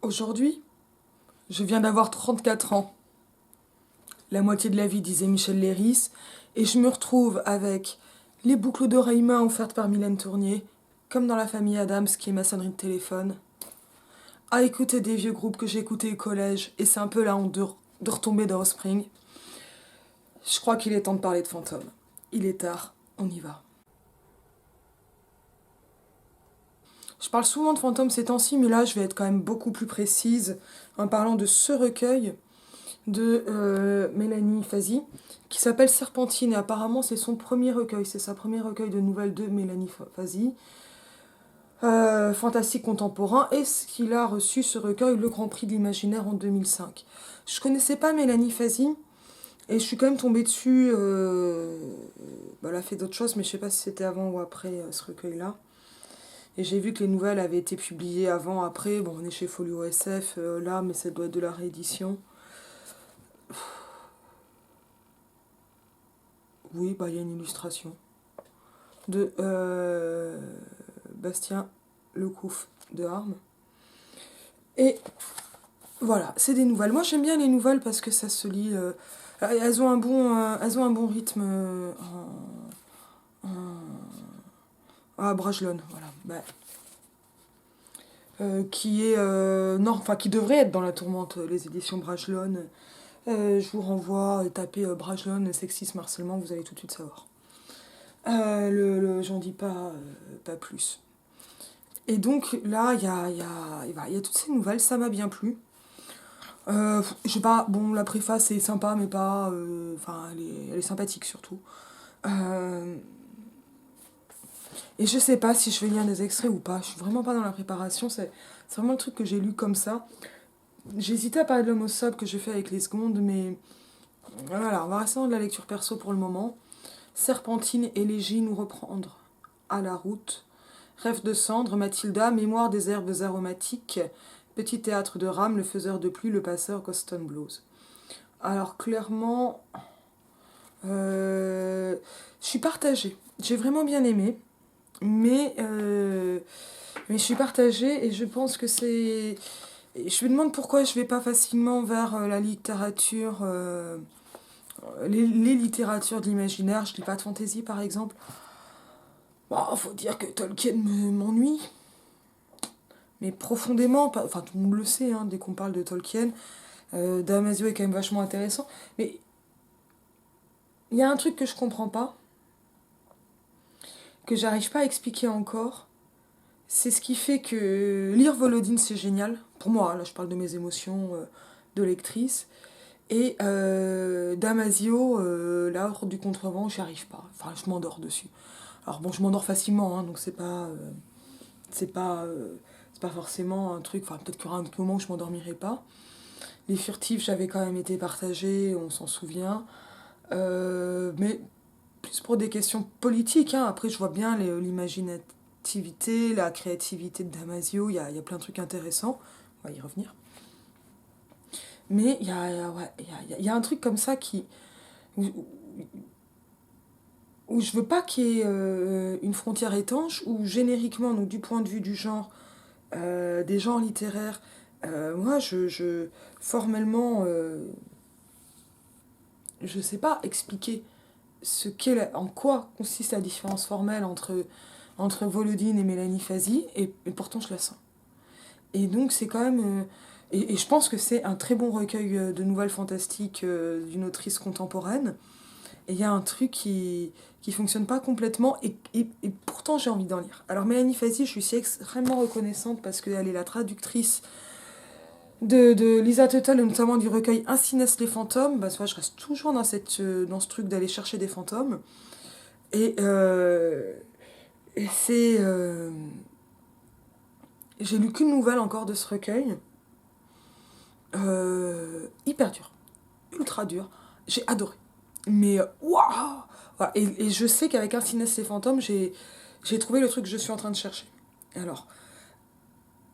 Aujourd'hui, je viens d'avoir 34 ans, la moitié de la vie, disait Michel Léris, et je me retrouve avec les boucles d'oreilles main offertes par Mylène Tournier, comme dans La Famille Adams, qui est ma sonnerie de téléphone, à écouter des vieux groupes que j'ai écoutés au collège, et c'est un peu la honte de retomber dans Offspring. Je crois qu'il est temps de parler de fantômes. Il est tard, on y va. Je parle souvent de fantômes ces temps-ci, mais là je vais être quand même beaucoup plus précise en parlant de ce recueil de Mélanie Fazi, qui s'appelle Serpentine, et apparemment c'est son premier recueil, c'est sa premier recueil de nouvelles de Mélanie Fazi, fantastique contemporain, et ce qu'il a reçu ce recueil, le Grand Prix de l'Imaginaire en 2005. Je connaissais pas Mélanie Fazi, et je suis quand même tombée dessus, elle a fait d'autres choses, mais je sais pas si c'était avant ou après ce recueil-là. Et j'ai vu que les nouvelles avaient été publiées avant, après, bon on est chez Folio SF là, mais ça doit être de la réédition. Oui, il y a une illustration de Bastien Lecouf de Armes. Et voilà, c'est des nouvelles. Moi j'aime bien les nouvelles parce que ça se lit. Elles ont un bon rythme à Brajlon, voilà. Qui est non, enfin qui devrait être dans la tourmente, les éditions Brajlon. Je vous renvoie à taper Brajlon, sexisme, harcèlement, vous allez tout de suite savoir. J'en dis pas plus. Et donc là, il y a toutes ces nouvelles, ça m'a bien plu. Je sais pas, bon, la préface est sympa, mais pas. Enfin, elle est sympathique surtout. Euh, et je sais pas si je vais lire des extraits ou pas, je suis vraiment pas dans la préparation, c'est vraiment le truc que j'ai lu comme ça. J'hésitais à parler de l'homo sub que j'ai fait avec les secondes, mais voilà, on va rester dans de la lecture perso pour le moment. Serpentine, élégie, nous reprendre à la route. Rêve de cendre, Mathilda, mémoire des herbes aromatiques, petit théâtre de rame, le faiseur de pluie, le passeur, Goston Blues. Alors clairement, je suis partagée. J'ai vraiment bien aimé, mais je suis partagée et je pense que c'est... Je me demande pourquoi je vais pas facilement vers la littérature, les littératures de l'imaginaire. Je lis pas de fantaisie par exemple. Bon, faut dire que Tolkien m'ennuie, mais profondément, enfin tout le monde le sait, hein, dès qu'on parle de Tolkien, Damasio est quand même vachement intéressant, mais il y a un truc que je comprends pas, que j'arrive pas à expliquer encore, c'est ce qui fait que lire Volodine c'est génial, pour moi, là je parle de mes émotions de lectrice, et Damasio, l'art du contrevent, j'y arrive pas, enfin je m'endors dessus. Alors bon, je m'endors facilement, hein, donc c'est pas, c'est pas forcément un truc, enfin peut-être qu'il y aura un autre moment où je m'endormirai pas. Les furtifs, j'avais quand même été partagé, on s'en souvient. Mais plus pour des questions politiques, hein. Après, je vois bien l'imaginativité, la créativité de Damasio, il y a plein de trucs intéressants. On va y revenir. Mais ouais, il y a un truc comme ça où, où je veux pas qu'il y ait une frontière étanche, où génériquement, donc du point de vue du genre, des genres littéraires, moi, formellement, je sais pas expliquer en quoi consiste la différence formelle entre Volodine et Mélanie Fazi, et pourtant je la sens. Et donc c'est quand même... et je pense que c'est un très bon recueil de nouvelles fantastiques d'une autrice contemporaine. Et il y a un truc qui fonctionne pas complètement, et pourtant j'ai envie d'en lire. Alors Mélanie Fazi, je suis si extrêmement reconnaissante parce qu'elle est la traductrice de Lisa Tuttle, et notamment du recueil Ainsi naissent les fantômes. Bah, je reste toujours dans ce truc d'aller chercher des fantômes. Et, et c'est... j'ai lu qu'une nouvelle encore de ce recueil. Hyper dur. Ultra dur. J'ai adoré. Mais waouh, voilà. Et je sais qu'avec Ainsi naissent les fantômes, j'ai trouvé le truc que je suis en train de chercher. Alors,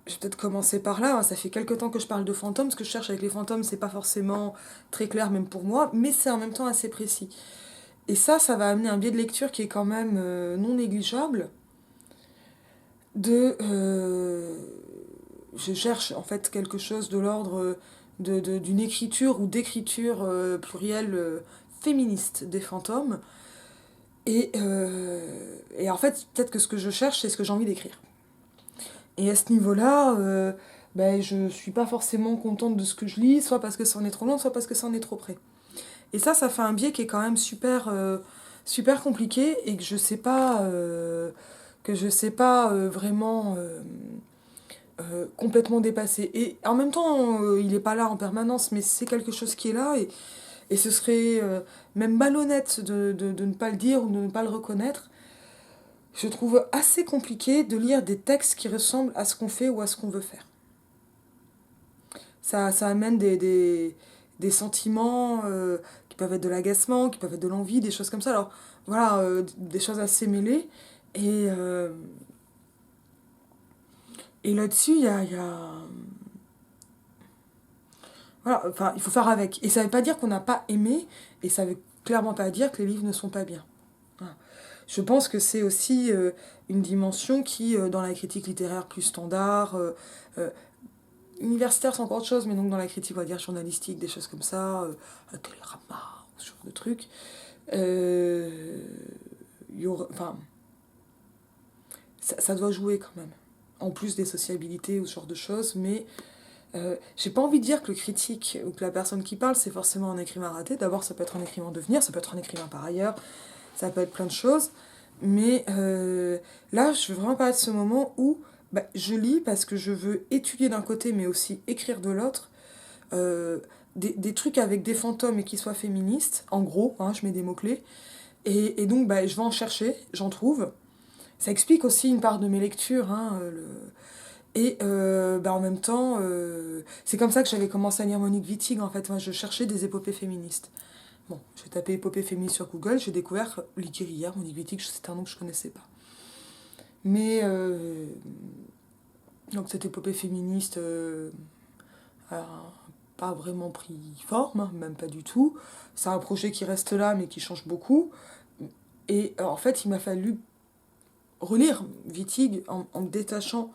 je vais peut-être commencer par là, hein. Ça fait quelques temps que je parle de fantômes. Ce que je cherche avec les fantômes, c'est pas forcément très clair, même pour moi, mais c'est en même temps assez précis. Et ça va amener un biais de lecture qui est quand même non négligeable, de je cherche en fait quelque chose de l'ordre d'une écriture ou d'écriture plurielle féministe des fantômes. Et en fait, peut-être que ce que je cherche, c'est ce que j'ai envie d'écrire. Et à ce niveau-là, ben, je suis pas forcément contente de ce que je lis, soit parce que ça en est trop long, soit parce que ça en est trop près. Et ça fait un biais qui est quand même super compliqué et que je sais pas vraiment complètement dépasser. Et en même temps, il est pas là en permanence, mais c'est quelque chose qui est là et ce serait même malhonnête de ne pas le dire ou de ne pas le reconnaître. Je trouve assez compliqué de lire des textes qui ressemblent à ce qu'on fait ou à ce qu'on veut faire. Ça amène des sentiments qui peuvent être de l'agacement, qui peuvent être de l'envie, des choses comme ça. Alors voilà, des choses assez mêlées. Et, euh, et là-dessus, il y a... Voilà, enfin, il faut faire avec. Et ça veut pas dire qu'on n'a pas aimé, et ça veut clairement pas dire que les livres ne sont pas bien. Voilà. Je pense que c'est aussi une dimension qui, dans la critique littéraire plus standard, euh, universitaire c'est encore autre chose, mais donc dans la critique, on va dire journalistique, des choses comme ça, Télérama, ce genre de trucs, euh, enfin, ça doit jouer quand même. En plus des sociabilités ou ce genre de choses, mais j'ai pas envie de dire que le critique ou que la personne qui parle, c'est forcément un écrivain raté. D'abord, ça peut être un écrivain en devenir, ça peut être un écrivain par ailleurs, ça peut être plein de choses. Mais là, je veux vraiment parler de ce moment où bah, je lis parce que je veux étudier d'un côté, mais aussi écrire de l'autre, euh, des trucs avec des fantômes et qui soient féministes, en gros, hein, je mets des mots-clés. Et donc, bah, je vais en chercher, j'en trouve. Ça explique aussi une part de mes lectures. Hein, et bah, en même temps, c'est comme ça que j'avais commencé à lire Monique Wittig, en fait. Moi, je cherchais des épopées féministes. Bon, j'ai tapé épopée féministe sur Google, j'ai découvert l'Iguerrière, Monique Wittig, c'était un nom que je connaissais pas. Mais donc cette épopée féministe a pas vraiment pris forme, hein, même pas du tout. C'est un projet qui reste là mais qui change beaucoup. Et en fait, il m'a fallu relire Wittig en me détachant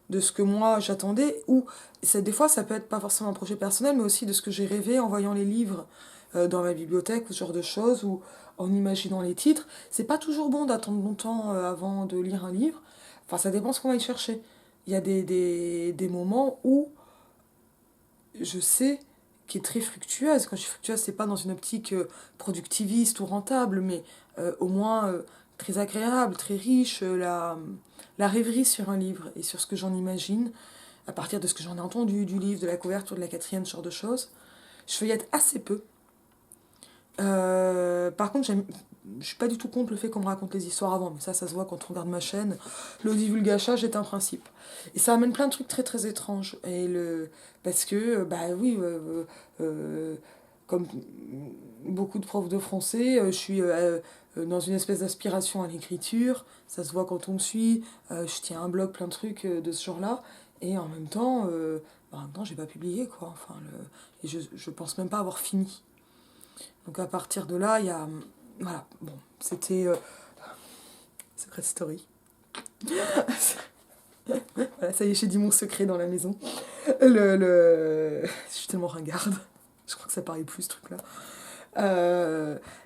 de ce que moi j'attendais, ou des fois ça peut être pas forcément un projet personnel, mais aussi de ce que j'ai rêvé en voyant les livres dans ma bibliothèque ou ce genre de choses, ou en imaginant les titres. C'est pas toujours bon d'attendre longtemps avant de lire un livre, enfin ça dépend ce qu'on va y chercher. Il y a des moments où je sais qui est très fructueuse. Quand je suis fructueuse, c'est pas dans une optique productiviste ou rentable, mais au moins très agréable, très riche, la rêverie sur un livre et sur ce que j'en imagine, à partir de ce que j'en ai entendu, du livre, de la couverture, de la quatrième, ce genre de choses. Je feuillette assez peu. Par contre, je suis pas du tout contre le fait qu'on me raconte les histoires avant, mais ça se voit quand on regarde ma chaîne. Le divulgachage est un principe. Et ça amène plein de trucs très très étranges. Parce que, bah oui, comme beaucoup de profs de français, je suis dans une espèce d'aspiration à l'écriture. Ça se voit quand on me suit. Je tiens un blog, plein de trucs de ce genre-là. Et en même temps, j'ai pas publié, quoi. Enfin, et je pense même pas avoir fini. Donc à partir de là, il y a... Voilà, bon, c'était... Secret Story. Voilà, ça y est, j'ai dit mon secret dans la maison. Je suis tellement ringarde. Je crois que ça paraît plus, ce truc-là.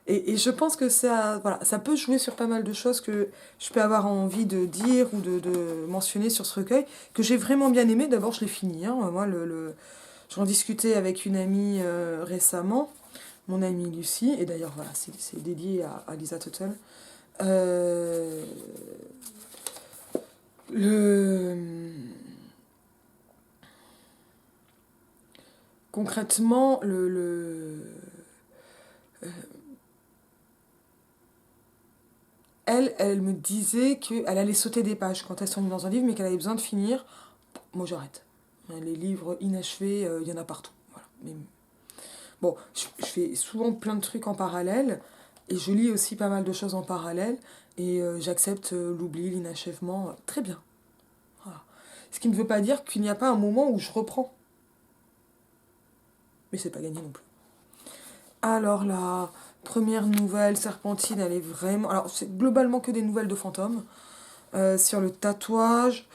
Et je pense que ça peut jouer sur pas mal de choses que je peux avoir envie de dire ou de mentionner sur ce recueil, que j'ai vraiment bien aimé. D'abord, je l'ai fini. Hein. Moi, j'en discutais avec une amie récemment, mon amie Lucie, et d'ailleurs, voilà, c'est dédié à Lisa Tuttle. Euh, le... Concrètement, elle me disait qu'elle allait sauter des pages quand elle s'ennuie dans un livre, mais qu'elle avait besoin de finir. Moi, j'arrête. Les livres inachevés, il y en a partout. Voilà. Mais, bon, je fais souvent plein de trucs en parallèle, et je lis aussi pas mal de choses en parallèle, et j'accepte l'oubli, l'inachèvement, très bien. Voilà. Ce qui ne veut pas dire qu'il n'y a pas un moment où je reprends. Mais c'est pas gagné non plus. Alors la première nouvelle, Serpentine, elle est vraiment... Alors c'est globalement que des nouvelles de fantômes. Sur le tatouage,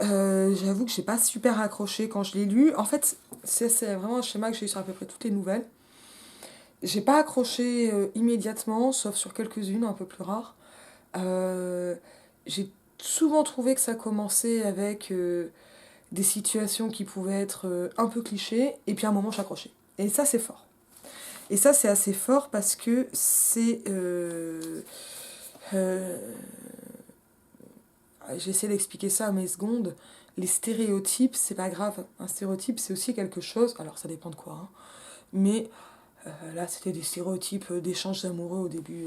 J'avoue que j'ai pas super accroché quand je l'ai lu. En fait, c'est vraiment un schéma que j'ai eu sur à peu près toutes les nouvelles. J'ai pas accroché immédiatement, sauf sur quelques-unes un peu plus rares. Euh, j'ai souvent trouvé que ça commençait avec des situations qui pouvaient être un peu clichés, et puis à un moment j'accrochais. Et ça, c'est fort. Et ça, c'est assez fort parce que c'est... euh, j'essaie d'expliquer ça à mes secondes. Les stéréotypes, c'est pas grave. Un stéréotype, c'est aussi quelque chose. Alors, ça dépend de quoi, hein. Mais là, c'était des stéréotypes d'échanges amoureux au début,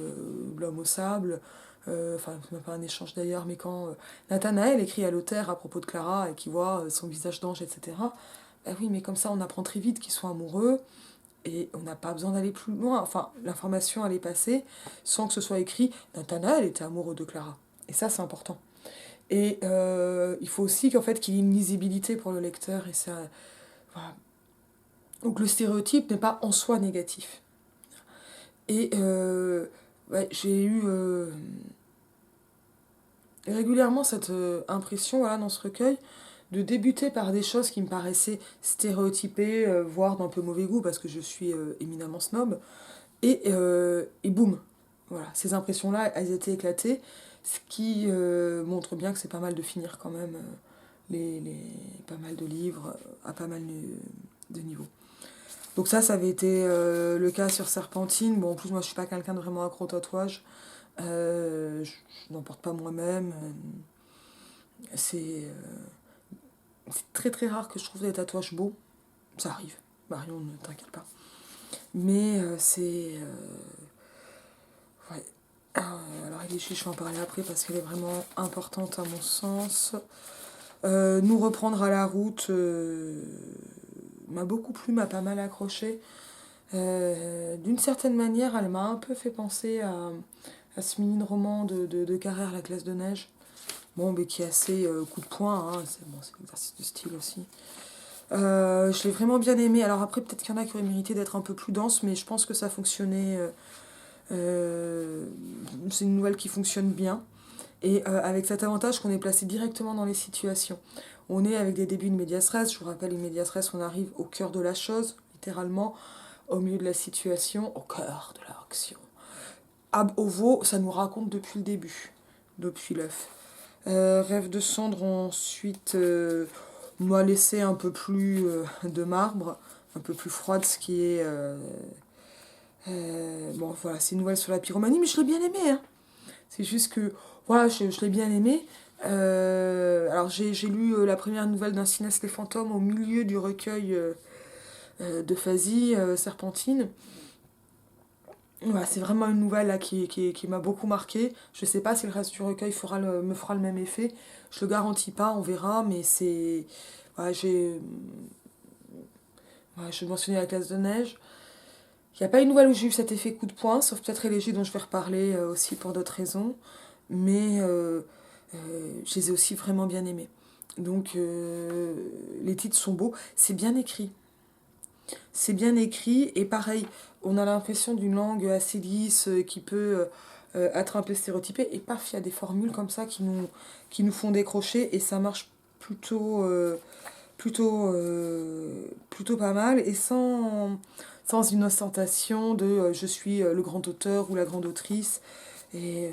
l'homme au sable. Enfin, c'est même pas un échange d'ailleurs, mais quand Nathanaël écrit à l'auteur à propos de Clara et qu'il voit son visage d'ange, etc. Bah oui, mais comme ça, on apprend très vite qu'ils sont amoureux et on n'a pas besoin d'aller plus loin. Enfin, l'information, elle est passée sans que ce soit écrit Nathanaël était amoureux de Clara. Et ça, c'est important. Et il faut aussi qu'en fait, qu'il y ait une lisibilité pour le lecteur. Et ça, voilà. Donc le stéréotype n'est pas en soi négatif. Et ouais, j'ai eu régulièrement cette impression voilà, dans ce recueil de débuter par des choses qui me paraissaient stéréotypées, voire d'un peu mauvais goût, parce que je suis éminemment snob. Et boum, voilà, ces impressions-là, elles étaient éclatées, ce qui montre bien que c'est pas mal de finir quand même pas mal de livres à pas mal de niveaux. Donc ça avait été le cas sur Serpentine. Bon, en plus, moi, je suis pas quelqu'un de vraiment accro au tatouage. Je n'en porte pas moi-même. C'est très très rare que je trouve des tatouages beaux. Ça arrive. Marion, ne t'inquiète pas. Mais ouais. Alors, Elie, je vais en parler après parce qu'elle est vraiment importante à mon sens. Nous reprendre à la route m'a beaucoup plu, m'a pas mal accroché. D'une certaine manière, elle m'a un peu fait penser à ce mini-roman de Carrère, La glace de neige. Bon, mais qui est assez coup de poing, hein, c'est l'exercice de style aussi. Je l'ai vraiment bien aimé. Alors après, peut-être qu'il y en a qui auraient mérité d'être un peu plus dense, mais je pense que ça fonctionnait. C'est une nouvelle qui fonctionne bien. Et avec cet avantage qu'on est placé directement dans les situations. On est avec des débuts de medias res. Je vous rappelle, une medias res, on arrive au cœur de la chose, littéralement, au milieu de la situation, au cœur de l'action. Ab ovo, ça nous raconte depuis le début, depuis l'œuf. Rêve de cendre ensuite m'a laissé un peu plus de marbre, un peu plus froide, ce qui est... bon voilà, c'est une nouvelle sur la pyromanie, mais je l'ai bien aimé, hein. C'est juste que, voilà, je l'ai bien aimé. Alors j'ai lu la première nouvelle d'Incinès les fantômes au milieu du recueil de Fazy, Serpentine. Voilà, c'est vraiment une nouvelle là, qui m'a beaucoup marqué. Je sais pas si le reste du recueil me fera le même effet. Je le garantis pas, on verra, mais c'est... Voilà, je mentionnais la classe de neige. Il n'y a pas une nouvelle où j'ai eu cet effet coup de poing, sauf peut-être Élégie dont je vais reparler aussi pour d'autres raisons. Mais je les ai aussi vraiment bien aimés. Donc les titres sont beaux, c'est bien écrit. C'est bien écrit et pareil, on a l'impression d'une langue assez lisse qui peut être un peu stéréotypée et paf, il y a des formules comme ça qui nous font décrocher et ça marche plutôt pas mal et sans une ostentation de je suis le grand auteur ou la grande autrice. Et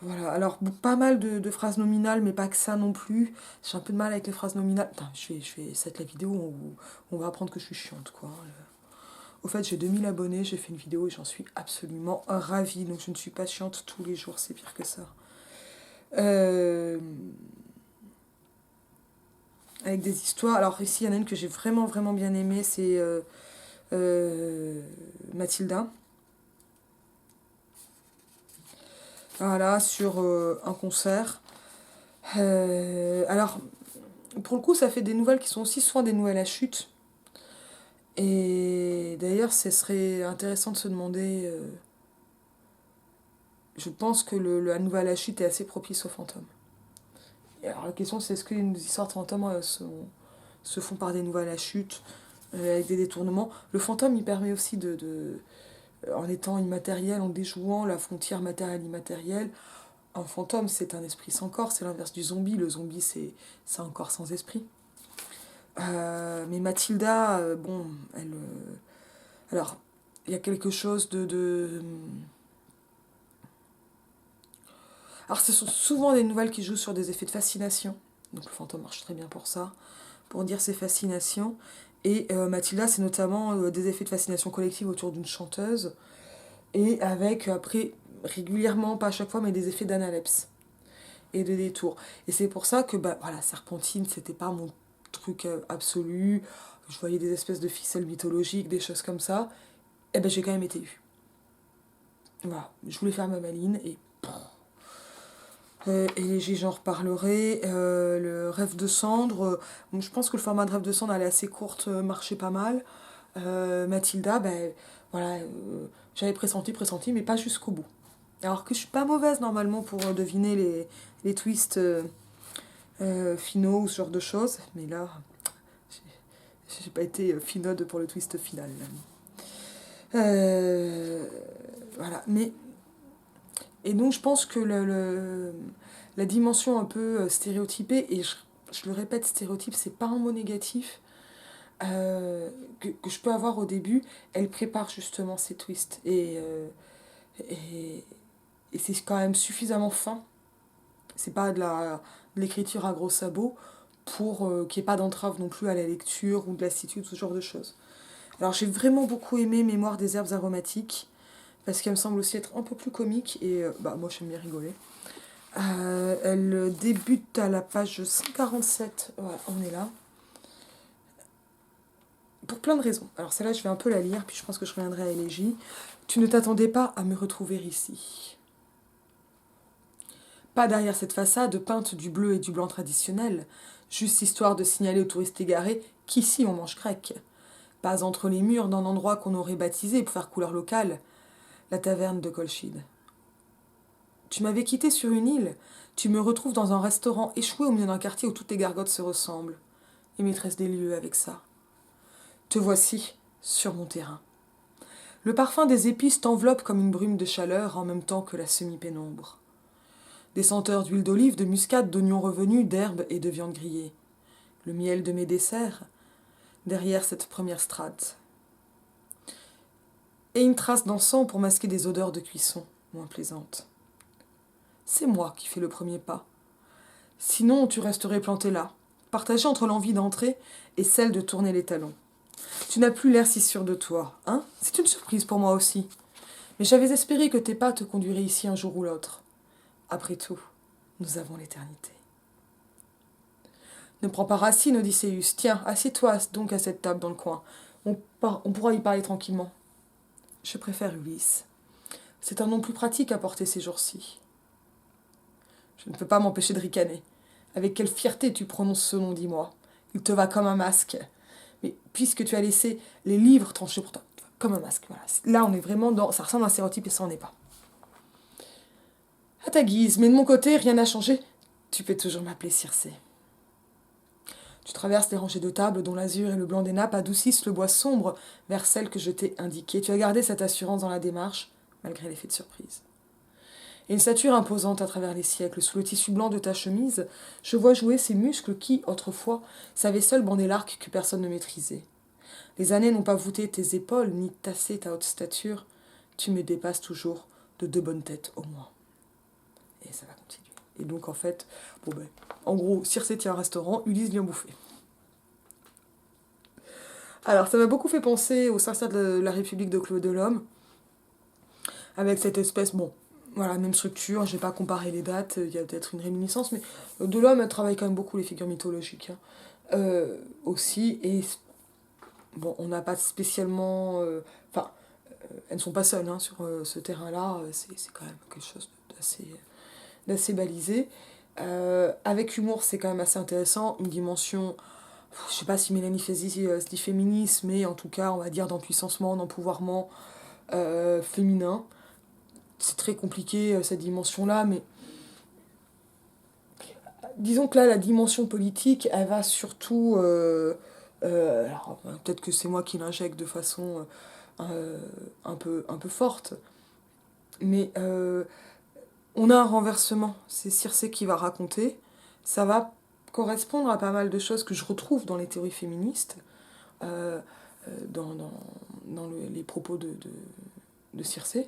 voilà, alors pas mal de phrases nominales, mais pas que ça non plus. J'ai un peu de mal avec les phrases nominales. Putain, c'est la vidéo où on va apprendre que je suis chiante, quoi. Au fait, j'ai 2000 abonnés, j'ai fait une vidéo et j'en suis absolument ravie. Donc je ne suis pas chiante tous les jours, c'est pire que ça. Euh, Avec des histoires. Alors ici, il y en a une que j'ai vraiment vraiment bien aimée, c'est Mathilda. Voilà, sur un concert. Alors, pour le coup, ça fait des nouvelles qui sont aussi souvent des nouvelles à chute. Et d'ailleurs, ce serait intéressant de se demander. Je pense que la nouvelle à chute est assez propice aux fantômes. Et alors la question, c'est est-ce que les histoires de fantômes se font par des nouvelles à chute, avec des détournements. Le fantôme, il permet aussi en étant immatériel, en déjouant la frontière matérielle-immatérielle, un fantôme, c'est un esprit sans corps, c'est l'inverse du zombie. Le zombie, c'est un corps sans esprit. Mais Mathilda, bon, elle... alors, il y a quelque chose de... Alors, ce sont souvent des nouvelles qui jouent sur des effets de fascination. Donc, le fantôme marche très bien pour ça, pour dire ses fascinations. Et Mathilda, c'est notamment des effets de fascination collective autour d'une chanteuse. Et avec, après, régulièrement, pas à chaque fois, mais des effets d'analepse et de détour. Et c'est pour ça que, bah, voilà, Serpentine, c'était pas mon truc absolu. Je voyais des espèces de ficelles mythologiques, des choses comme ça. Et ben j'ai quand même été eue. Voilà, je voulais faire ma maline et léger, j'en reparlerai. Le rêve de cendre, je pense que le format de rêve de cendre, elle est assez courte, marchait pas mal. Mathilda, ben voilà, j'avais pressenti, mais pas jusqu'au bout. Alors que je suis pas mauvaise normalement pour deviner les twists finaux ou ce genre de choses, mais là, j'ai pas été finaude pour le twist final. Euh, voilà, mais et donc je pense que la dimension un peu stéréotypée, et je le répète, stéréotype, c'est pas un mot négatif, que je peux avoir au début, elle prépare justement ces twists. Et, et c'est quand même suffisamment fin. C'est pas de l'écriture à gros sabots pour qu'il n'y ait pas d'entrave non plus à la lecture ou de lassitude, ce genre de choses. Alors j'ai vraiment beaucoup aimé Mémoire des herbes aromatiques, parce qu'elle me semble aussi être un peu plus comique, et bah, moi j'aime bien rigoler. Elle débute à la page 147, ouais, on est là. Pour plein de raisons. Alors celle-là, je vais un peu la lire, puis je pense que je reviendrai à Élégie. Tu ne t'attendais pas à me retrouver ici. Pas derrière cette façade peinte du bleu et du blanc traditionnel, juste histoire de signaler aux touristes égarés qu'ici on mange grec. Pas entre les murs d'un endroit qu'on aurait baptisé pour faire couleur locale, la taverne de Colchide. Tu m'avais quitté sur une île, tu me retrouves dans un restaurant échoué au milieu d'un quartier où toutes les gargotes se ressemblent. Et maîtresse des lieux avec ça. Te voici, sur mon terrain. Le parfum des épices t'enveloppe comme une brume de chaleur en même temps que la semi-pénombre. Des senteurs d'huile d'olive, de muscade, d'oignons revenus, d'herbes et de viande grillée. Le miel de mes desserts, derrière cette première strate. Et une trace d'encens pour masquer des odeurs de cuisson, moins plaisantes. C'est moi qui fais le premier pas. Sinon, tu resterais planté là, partagé entre l'envie d'entrer et celle de tourner les talons. Tu n'as plus l'air si sûr de toi, hein? C'est une surprise pour moi aussi. Mais j'avais espéré que tes pas te conduiraient ici un jour ou l'autre. Après tout, nous avons l'éternité. Ne prends pas racine, Odysseus. Tiens, assieds-toi donc à cette table dans le coin. On pourra y parler tranquillement. Je préfère Ulysse. C'est un nom plus pratique à porter ces jours-ci. Je ne peux pas m'empêcher de ricaner. Avec quelle fierté tu prononces ce nom, dis-moi. Il te va comme un masque. Mais puisque tu as laissé les livres tranchés pour toi, comme un masque, voilà. Là, on est vraiment dans... Ça ressemble à un stéréotype et ça n'en est pas. À ta guise, mais de mon côté, rien n'a changé. Tu peux toujours m'appeler Circé. Tu traverses les rangées de tables dont l'azur et le blanc des nappes adoucissent le bois sombre vers celle que je t'ai indiquée. Tu as gardé cette assurance dans la démarche, malgré l'effet de surprise. Et une stature imposante à travers les siècles, sous le tissu blanc de ta chemise, je vois jouer ces muscles qui, autrefois, savaient seuls bander l'arc que personne ne maîtrisait. Les années n'ont pas voûté tes épaules, ni tassé ta haute stature. Tu me dépasses toujours de 2 bonnes têtes au moins. Et ça va continuer. Et donc, en fait, bon ben, en gros, Circé tient un restaurant, Ulysse vient bouffer. Alors, ça m'a beaucoup fait penser au Sarsac de la République de Claude Delhomme, avec cette espèce, bon, voilà, même structure, je vais pas comparer les dates, il y a peut-être une réminiscence, mais Delhomme travaille quand même beaucoup les figures mythologiques, hein. Aussi, et bon, on n'a pas spécialement... Enfin, elles ne sont pas seules hein, sur ce terrain-là, c'est quand même quelque chose d'assez balisé. Avec humour, c'est quand même assez intéressant, une dimension... Je sais pas si Mélanie Fazi se dit féministe, mais en tout cas, on va dire d'empuissancement, d'empouvoirment féminin. C'est très compliqué cette dimension-là, mais disons que là, la dimension politique, elle va surtout... alors, peut-être que c'est moi qui l'injecte de façon un peu forte, mais On a un renversement, c'est Circé qui va raconter. Ça va correspondre à pas mal de choses que je retrouve dans les théories féministes, euh, dans les propos de Circé.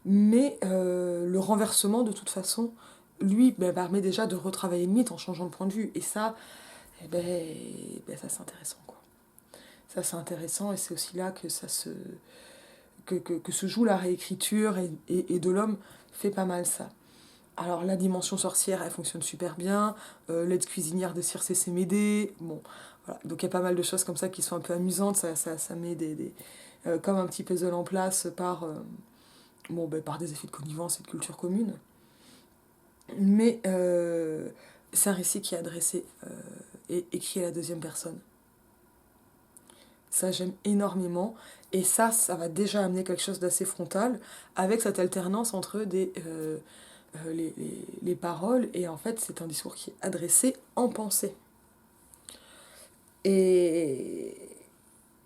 Mais le renversement, de toute façon, lui, permet déjà de retravailler le mythe en changeant de point de vue. Et ça, ça c'est intéressant, quoi. Ça c'est intéressant et c'est aussi là que que se joue la réécriture et de l'homme fait pas mal ça. Alors la dimension sorcière, elle fonctionne super bien. L'aide cuisinière de Circé, c'est Médée. Bon, voilà. Donc il y a pas mal de choses comme ça qui sont un peu amusantes. Ça met comme un petit puzzle en place par des effets de connivence et de culture commune. Mais c'est un récit qui est adressé et écrit à la deuxième personne. Ça, j'aime énormément. Et ça va déjà amener quelque chose d'assez frontal, avec cette alternance entre les paroles, et en fait, c'est un discours qui est adressé en pensée. Et,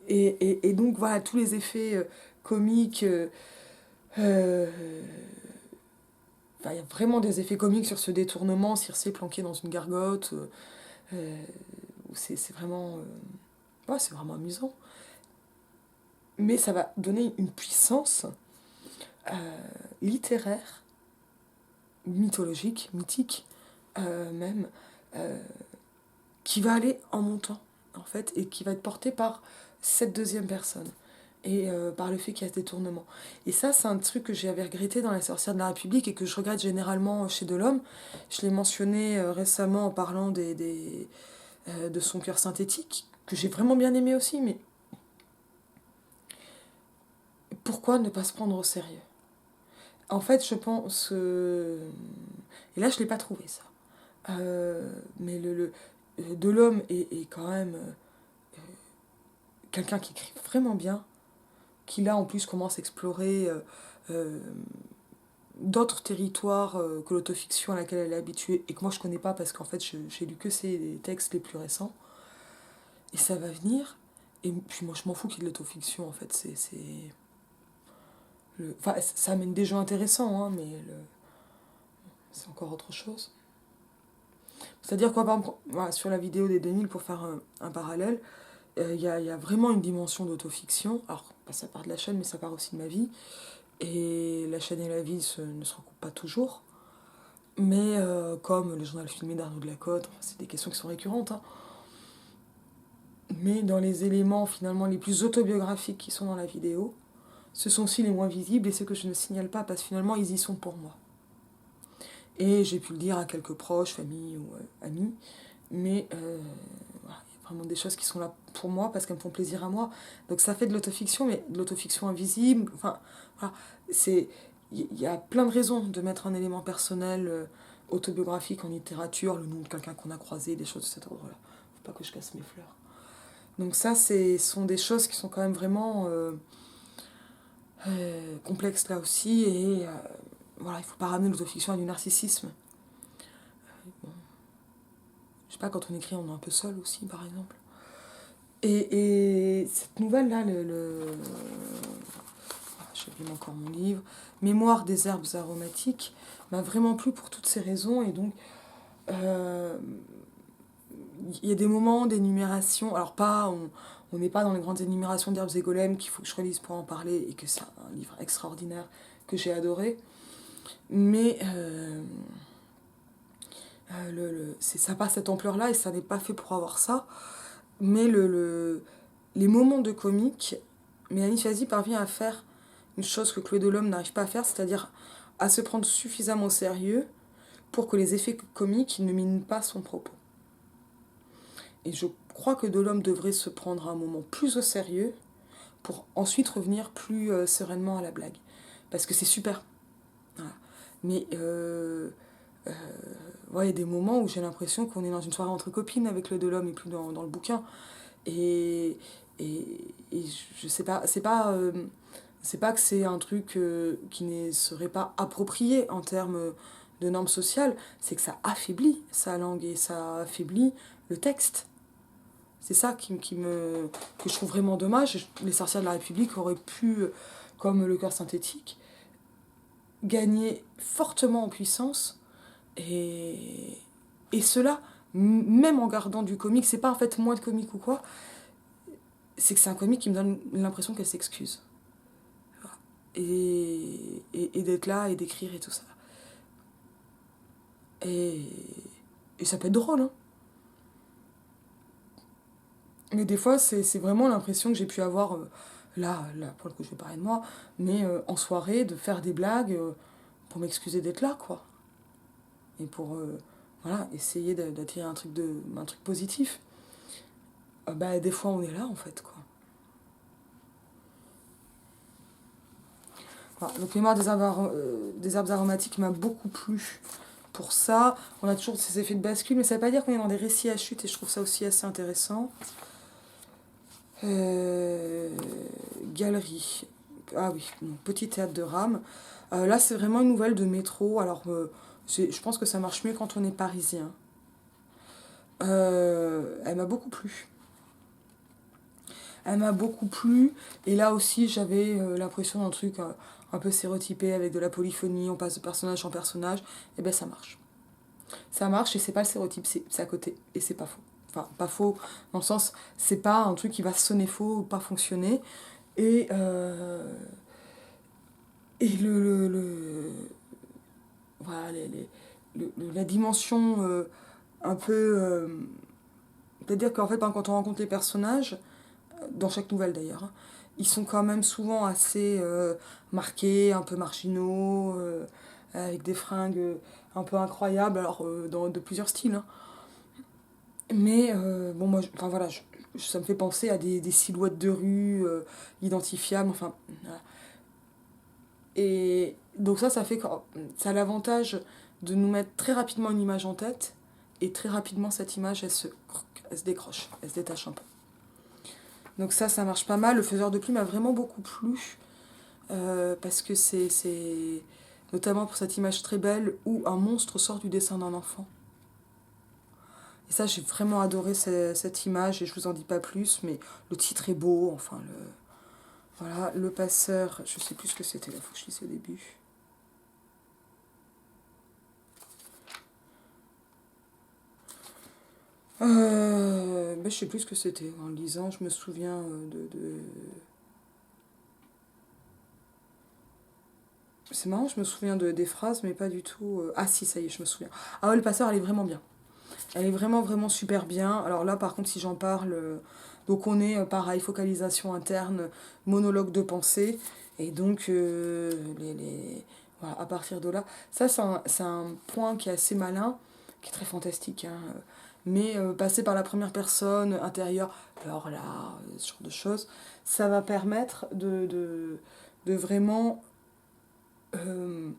et donc, voilà, tous les effets comiques. Euh, il y a vraiment des effets comiques sur ce détournement, Circé planqué dans une gargote. Euh, c'est vraiment, c'est vraiment amusant. Mais ça va donner une puissance littéraire, mythologique, mythique même, euh, qui va aller en montant, en fait, et qui va être portée par cette deuxième personne, et par le fait qu'il y a ce détournement. Et ça, c'est un truc que j'avais regretté dans Les Sorcières de la République, et que je regrette généralement chez Delhomme. Je l'ai mentionné récemment en parlant de Son cœur synthétique, que j'ai vraiment bien aimé aussi, mais pourquoi ne pas se prendre au sérieux? En fait, je pense... et là, je ne l'ai pas trouvé, ça. Mais Delhomme est quand même quelqu'un qui écrit vraiment bien, qui là, en plus, commence à explorer euh, d'autres territoires que l'autofiction à laquelle elle est habituée, et que moi, je connais pas, parce qu'en fait, j'ai lu que ses textes les plus récents. Et ça va venir. Et puis moi, je m'en fous qu'il y ait de l'autofiction, en fait. Enfin, ça amène des jeux intéressants, hein, mais c'est encore autre chose. C'est-à-dire quoi, par exemple, voilà, sur la vidéo des 2000, pour faire un parallèle, y a vraiment une dimension d'autofiction. Alors, ça part de la chaîne, mais ça part aussi de ma vie. Et la chaîne et la vie ne se recoupent pas toujours. Mais comme le journal filmé d'Arnaud de la Côte, enfin, c'est des questions qui sont récurrentes. Hein. Mais dans les éléments finalement les plus autobiographiques qui sont dans la vidéo, ce sont aussi les moins visibles et ceux que je ne signale pas parce que finalement ils y sont pour moi. Et j'ai pu le dire à quelques proches, famille ou amis, mais voilà, il y a vraiment des choses qui sont là pour moi parce qu'elles me font plaisir à moi. Donc ça fait de l'autofiction, mais de l'autofiction invisible. Enfin, voilà, il y a plein de raisons de mettre un élément personnel autobiographique en littérature, le nom de quelqu'un qu'on a croisé, des choses de cet ordre-là. Faut pas que je casse mes fleurs. Donc ça, sont des choses qui sont quand même vraiment complexes là aussi. Et voilà, il ne faut pas ramener l'autofiction à du narcissisme. Bon, je sais pas, quand on écrit, on est un peu seul aussi, par exemple. Et cette nouvelle-là, j'abîme encore mon livre, Mémoire des herbes aromatiques, m'a vraiment plu pour toutes ces raisons. Et donc, il y a des moments d'énumération, alors pas, on n'est pas dans les grandes énumérations d'herbes et golems qu'il faut que je relise pour en parler, et que c'est un livre extraordinaire que j'ai adoré, mais ça n'a pas cette ampleur-là et ça n'est pas fait pour avoir ça, mais les moments de comique, Mélanie Fazi parvient à faire une chose que Claude Delhomme n'arrive pas à faire, c'est-à-dire à se prendre suffisamment au sérieux pour que les effets comiques ne minent pas son propos. Et je crois que Delhomme devrait se prendre un moment plus au sérieux pour ensuite revenir plus sereinement à la blague. Parce que c'est super. Voilà. Mais ouais, il y a des moments où j'ai l'impression qu'on est dans une soirée entre copines avec le Delhomme et plus dans le bouquin. Et, et je sais pas, c'est pas que c'est un truc qui ne serait pas approprié en termes de normes sociales, c'est que ça affaiblit sa langue et ça affaiblit le texte. C'est ça que je trouve vraiment dommage. Les sorcières de la République auraient pu, comme le cœur synthétique, gagner fortement en puissance. Et, et cela, même en gardant du comique, c'est pas en fait moins de comique ou quoi, c'est que c'est un comique qui me donne l'impression qu'elle s'excuse. Et d'être là et d'écrire et tout ça. Et, et ça peut être drôle, hein. Mais des fois, c'est vraiment l'impression que j'ai pu avoir, là, pour le coup, je vais parler de moi, mais en soirée, de faire des blagues pour m'excuser d'être là, quoi. Et pour, voilà, essayer d'attirer un truc positif. Bah, des fois, on est là, en fait, quoi. Voilà. Donc, Mémoire des herbes aromatiques m'a beaucoup plu pour ça. On a toujours ces effets de bascule, mais ça veut pas dire qu'on est dans des récits à chute, et je trouve ça aussi assez intéressant. Euh, Galerie. Ah oui, Petit théâtre de rame. Là, c'est vraiment une nouvelle de métro. Alors, je pense que ça marche mieux quand on est parisien. Elle m'a beaucoup plu. Elle m'a beaucoup plu. Et là aussi, j'avais l'impression d'un truc un peu stéréotypé avec de la polyphonie. On passe de personnage en personnage. Et ben, ça marche. Ça marche et c'est pas le stéréotype, c'est à côté. Et c'est pas faux. Enfin, pas faux dans le sens, c'est pas un truc qui va sonner faux ou pas fonctionner. Et, et voilà, la dimension un peu. C'est-à-dire qu'en fait, hein, quand on rencontre les personnages, dans chaque nouvelle d'ailleurs, hein, ils sont quand même souvent assez marqués, un peu marginaux, avec des fringues un peu incroyables, alors de plusieurs styles. Hein. Mais bon, moi, enfin voilà, ça me fait penser à des silhouettes de rue identifiables, enfin. Voilà. Et donc ça fait ça a l'avantage de nous mettre très rapidement une image en tête, et très rapidement cette image, elle se décroche, elle se détache un peu. Donc ça marche pas mal. Le faiseur de plumes m'a vraiment beaucoup plu, parce que c'est notamment pour cette image très belle où un monstre sort du dessin d'un enfant. Et ça, j'ai vraiment adoré cette image, et je vous en dis pas plus, mais le titre est beau, enfin, voilà, le passeur, je sais plus ce que c'était, là, faut que je lise au début. Ben, je sais plus ce que c'était. En le lisant, je me souviens C'est marrant, je me souviens des phrases, mais pas du tout. Ah si, ça y est, je me souviens. Ah ouais, le passeur, elle est vraiment bien. Elle est vraiment, vraiment super bien. Alors là, par contre, si j'en parle, donc on est pareil, focalisation interne, monologue de pensée. Et donc, voilà, à partir de là, ça, c'est un point qui est assez malin, qui est très fantastique. Hein. Mais passer par la première personne intérieure, alors là, ce genre de choses, ça va permettre de vraiment euh,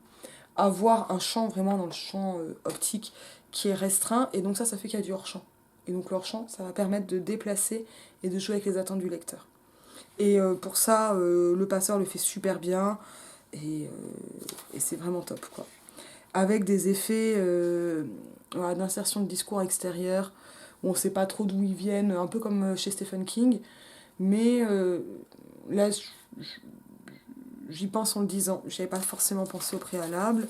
avoir un champ vraiment dans le champ optique qui est restreint, et donc ça fait qu'il y a du hors-champ. Et donc le hors-champ, ça va permettre de déplacer et de jouer avec les attentes du lecteur. Et pour ça, le passeur le fait super bien, et, c'est vraiment top, quoi. Avec des effets voilà, d'insertion de discours extérieur, où on ne sait pas trop d'où ils viennent, un peu comme chez Stephen King, mais là, j'y pense en le disant, j'avais pas forcément pensé au préalable.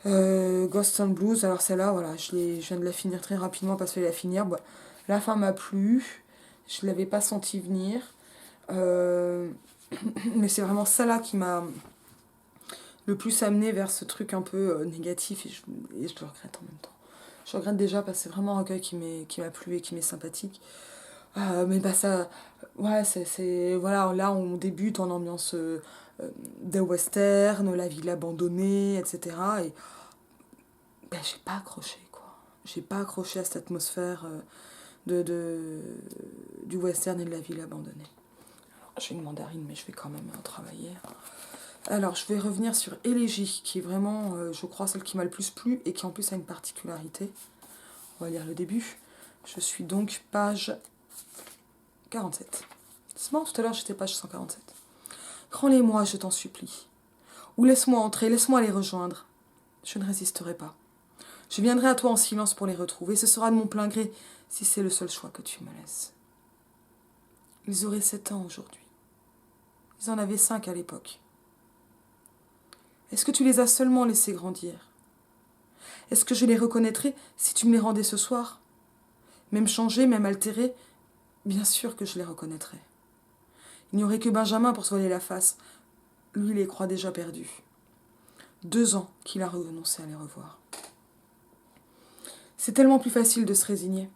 Ghost and Blues, alors celle-là, voilà, je viens de la finir très rapidement parce que la finir. Bah, la fin m'a plu, je l'avais pas senti venir. Euh, mais c'est vraiment ça là qui m'a le plus amené vers ce truc un peu négatif, et je le regrette en même temps. Je regrette déjà parce que c'est vraiment un recueil qui m'a plu et qui m'est sympathique. Mais bah ça, ouais, voilà, là on débute en ambiance des westerns, la ville abandonnée, etc. Et ben, j'ai pas accroché, quoi. J'ai pas accroché à cette atmosphère du western et de la ville abandonnée. Alors, j'ai une mandarine, mais je vais quand même en travailler. Alors, je vais revenir sur Élégie, qui est vraiment, je crois, celle qui m'a le plus plu, et qui en plus a une particularité. On va lire le début. Je suis donc page 47. C'est marrant, tout à l'heure j'étais page 147. Rends-les-moi, je t'en supplie. Ou laisse-moi entrer, laisse-moi les rejoindre. Je ne résisterai pas. Je viendrai à toi en silence pour les retrouver. Ce sera de mon plein gré, si c'est le seul choix que tu me laisses. Ils auraient 7 ans aujourd'hui. Ils en avaient 5 à l'époque. Est-ce que tu les as seulement laissés grandir? Est-ce que je les reconnaîtrais si tu me les rendais ce soir? Même changés, même altérés, bien sûr que je les reconnaîtrais. Il n'y aurait que Benjamin pour se voiler la face. Lui les croit déjà perdus. 2 ans qu'il a renoncé à les revoir. C'est tellement plus facile de se résigner.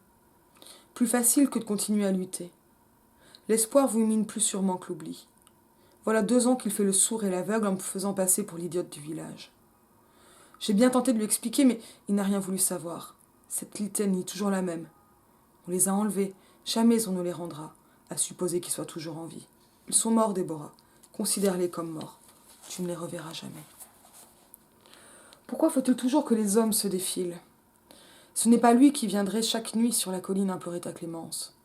Plus facile que de continuer à lutter. L'espoir vous mine plus sûrement que l'oubli. Voilà 2 ans qu'il fait le sourd et l'aveugle en me faisant passer pour l'idiote du village. J'ai bien tenté de lui expliquer, mais il n'a rien voulu savoir. Cette litanie, toujours la même. On les a enlevés, jamais on ne les rendra, à supposer qu'ils soient toujours en vie. Ils sont morts, Déborah. Considère-les comme morts. Tu ne les reverras jamais. Pourquoi faut-il toujours que les hommes se défilent? Ce n'est pas lui qui viendrait chaque nuit sur la colline implorer ta clémence.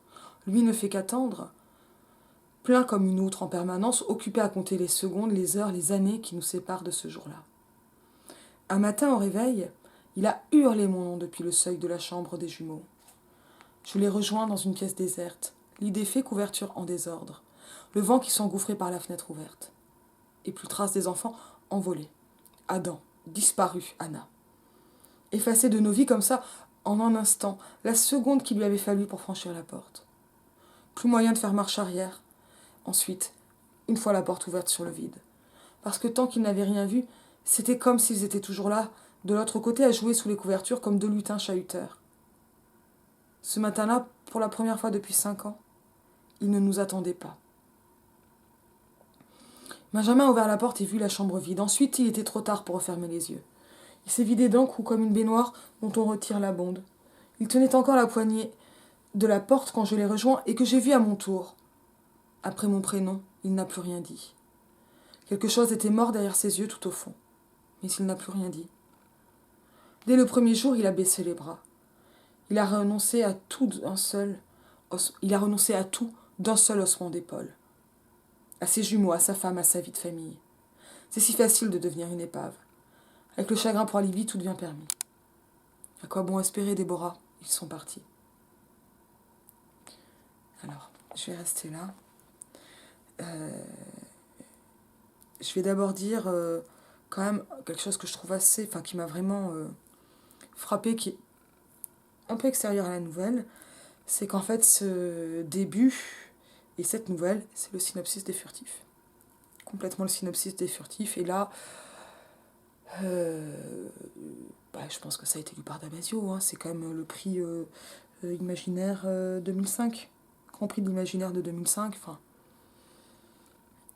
Lui ne fait qu'attendre, plein comme une outre en permanence, occupé à compter les secondes, les heures, les années qui nous séparent de ce jour-là. Un matin, au réveil, il a hurlé mon nom depuis le seuil de la chambre des jumeaux. Je l'ai rejoint dans une pièce déserte, lit défait, couverture en désordre, le vent qui s'engouffrait par la fenêtre ouverte. Et plus trace des enfants envolés. Adam, disparu, Anna. Effacé de nos vies comme ça, en un instant, la seconde qu'il lui avait fallu pour franchir la porte. Plus moyen de faire marche arrière. Ensuite, une fois la porte ouverte sur le vide. Parce que tant qu'ils n'avaient rien vu, c'était comme s'ils étaient toujours là, de l'autre côté, à jouer sous les couvertures comme 2 lutins chahuteurs. Ce matin-là, pour la première fois depuis 5 ans, ils ne nous attendaient pas. Benjamin a ouvert la porte et vu la chambre vide. Ensuite, il était trop tard pour refermer les yeux. Il s'est vidé d'encre ou comme une baignoire dont on retire la bonde. Il tenait encore la poignée de la porte quand je l'ai rejoint et que j'ai vu à mon tour. Après mon prénom, il n'a plus rien dit. Quelque chose était mort derrière ses yeux tout au fond. Mais il n'a plus rien dit. Dès le premier jour, il a baissé les bras. Il a renoncé à tout d'un seul ossement d'épaule. À ses jumeaux, à sa femme, à sa vie de famille. C'est si facile de devenir une épave. Avec le chagrin pour alibi, tout devient permis. À quoi bon espérer, Déborah? Ils sont partis. Alors, je vais rester là. Je vais d'abord dire quand même quelque chose que je trouve qui m'a vraiment frappé, qui est un peu extérieur à la nouvelle. C'est qu'en fait, ce début et cette nouvelle, c'est le synopsis des Furtifs. Complètement le synopsis des Furtifs. Et là, je pense que ça a été lu par Damasio. C'est quand même le prix imaginaire 2005. Grand prix de l'imaginaire de 2005. Enfin,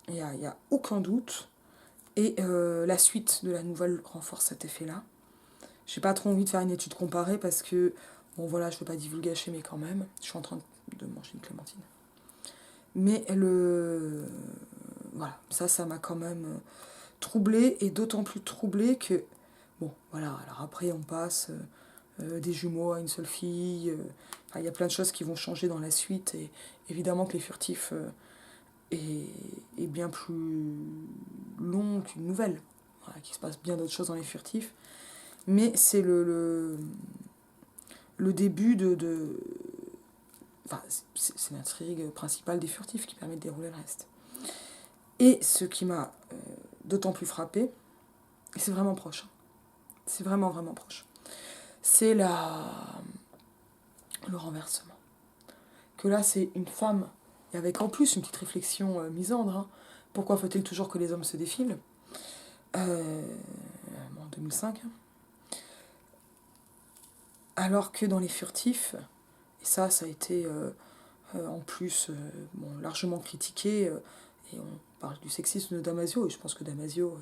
il n'y a aucun doute. Et la suite de la nouvelle renforce cet effet-là. J'ai pas trop envie de faire une étude comparée parce que, bon voilà, je veux pas divulgacher, mais quand même, je suis en train de manger une clémentine. Mais voilà, ça m'a quand même troublée, et d'autant plus troublée que, bon, voilà, alors après on passe des jumeaux à une seule fille, il y a plein de choses qui vont changer dans la suite, et évidemment que les Furtifs est bien plus long qu'une nouvelle, voilà, qu'il se passe bien d'autres choses dans les Furtifs, mais c'est le début c'est l'intrigue principale des Furtifs qui permet de dérouler le reste. Et ce qui m'a d'autant plus frappé, et c'est vraiment proche, c'est vraiment proche, c'est le renversement. Que là, c'est une femme, et avec en plus une petite réflexion misandre, pourquoi faut-il toujours que les hommes se défilent en 2005, alors que dans les Furtifs, et ça a été en plus largement critiqué, et on parle du sexisme de Damasio, et je pense que Damasio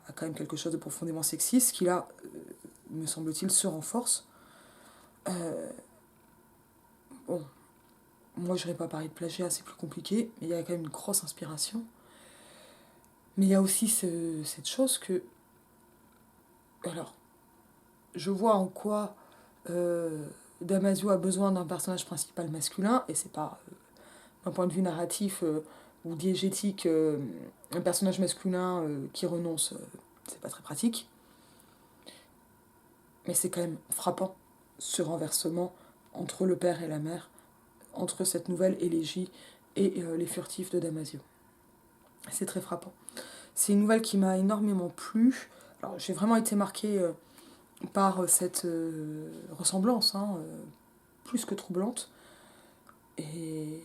a quand même quelque chose de profondément sexiste, qui là, me semble-t-il, se renforce. Moi je n'aurais pas parlé de plagiat, c'est plus compliqué, mais il y a quand même une grosse inspiration. Mais il y a aussi cette chose que... Alors, je vois en quoi Damasio a besoin d'un personnage principal masculin, et c'est pas, d'un point de vue narratif ou diégétique, un personnage masculin qui renonce, c'est pas très pratique. Mais c'est quand même frappant, ce renversement entre le père et la mère, entre cette nouvelle élégie et les Furtifs de Damasio. C'est très frappant. C'est une nouvelle qui m'a énormément plu. Alors, j'ai vraiment été marquée par cette ressemblance, hein, plus que troublante. Et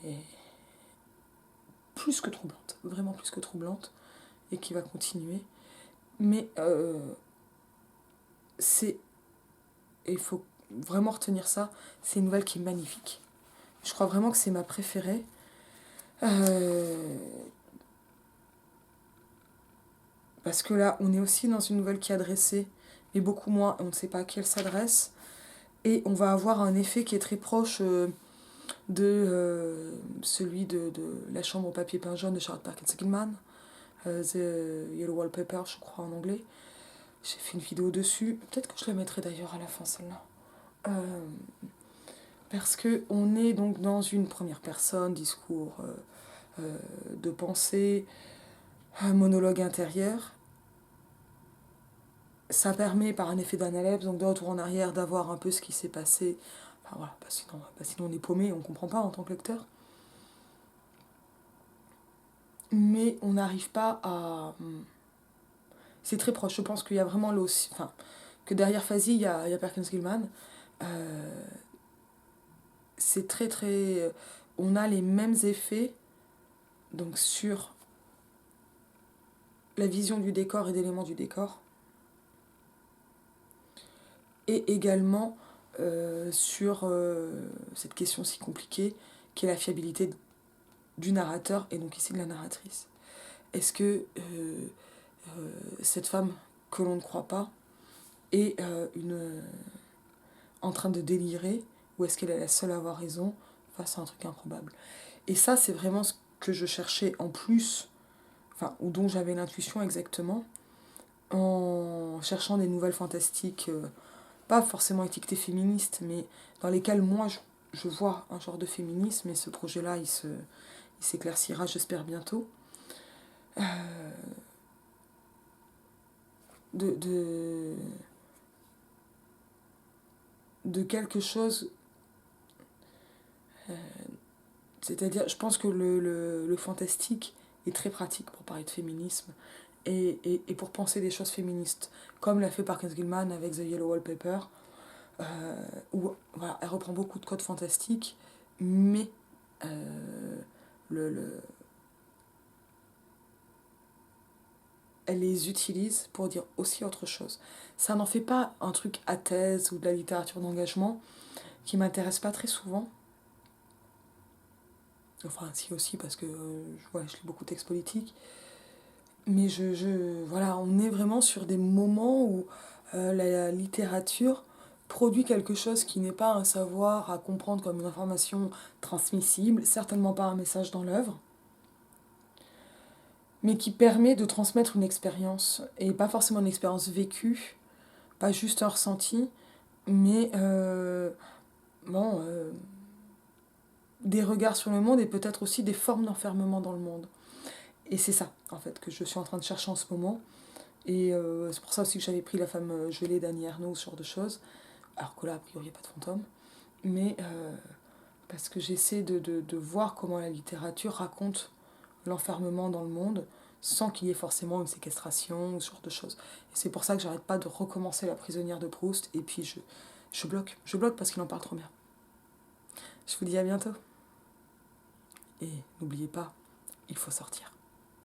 plus que troublante, vraiment plus que troublante, et qui va continuer. Mais c'est, et il faut vraiment retenir ça, c'est une nouvelle qui est magnifique. Je crois vraiment que c'est ma préférée. Euh, Parce que là, on est aussi dans une nouvelle qui est adressée, mais beaucoup moins, on ne sait pas à qui elle s'adresse. Et on va avoir un effet qui est très proche de celui de La chambre au papier peint jaune de Charlotte Perkins Gilman, The Yellow Wallpaper, je crois en anglais. J'ai fait une vidéo dessus, peut-être que je la mettrai d'ailleurs à la fin celle-là. Euh, Parce que on est donc dans une première personne, discours de pensée, un monologue intérieur. Ça permet par un effet d'analyse, donc de retour en arrière, d'avoir un peu ce qui s'est passé. Enfin voilà, sinon on est paumé, on ne comprend pas en tant que lecteur. Mais on n'arrive pas à... C'est très proche, je pense qu'il y a vraiment enfin, que derrière Fazi, il y a Perkins Gilman. Euh, c'est très très... On a les mêmes effets donc sur la vision du décor et d'éléments du décor. Et également sur cette question si compliquée qui est la fiabilité du narrateur et donc ici de la narratrice. Est-ce que cette femme que l'on ne croit pas est en train de délirer ou est-ce qu'elle est la seule à avoir raison face à un truc improbable? Et ça, c'est vraiment ce que je cherchais en plus, enfin, ou dont j'avais l'intuition exactement, en cherchant des nouvelles fantastiques, pas forcément étiquetées féministes, mais dans lesquelles moi je vois un genre de féminisme, et ce projet-là, il s'éclaircira, j'espère, bientôt. Euh, de, de quelque chose. C'est-à-dire, je pense que le fantastique est très pratique pour parler de féminisme et pour penser des choses féministes, comme l'a fait Parkins Gilman avec The Yellow Wallpaper, où voilà, elle reprend beaucoup de codes fantastiques, mais le, le, elle les utilise pour dire aussi autre chose. Ça n'en fait pas un truc à thèse ou de la littérature d'engagement qui m'intéresse pas très souvent. Enfin, si aussi, parce que ouais, je lis beaucoup de textes politiques. Mais voilà, on est vraiment sur des moments où la littérature produit quelque chose qui n'est pas un savoir à comprendre comme une information transmissible, certainement pas un message dans l'œuvre, mais qui permet de transmettre une expérience, et pas forcément une expérience vécue, pas juste un ressenti, mais bon, des regards sur le monde et peut-être aussi des formes d'enfermement dans le monde. Et c'est ça, en fait, que je suis en train de chercher en ce moment. Et c'est pour ça aussi que j'avais pris La femme gelée d'Annie Ernaux, ce genre de choses. Alors que là, a priori, il n'y a pas de fantôme. Mais parce que j'essaie de voir comment la littérature raconte l'enfermement dans le monde sans qu'il y ait forcément une séquestration ou ce genre de choses. Et c'est pour ça que j'arrête pas de recommencer La prisonnière de Proust. Et puis je bloque. Je bloque parce qu'il en parle trop bien. Je vous dis à bientôt. Et n'oubliez pas, il faut sortir.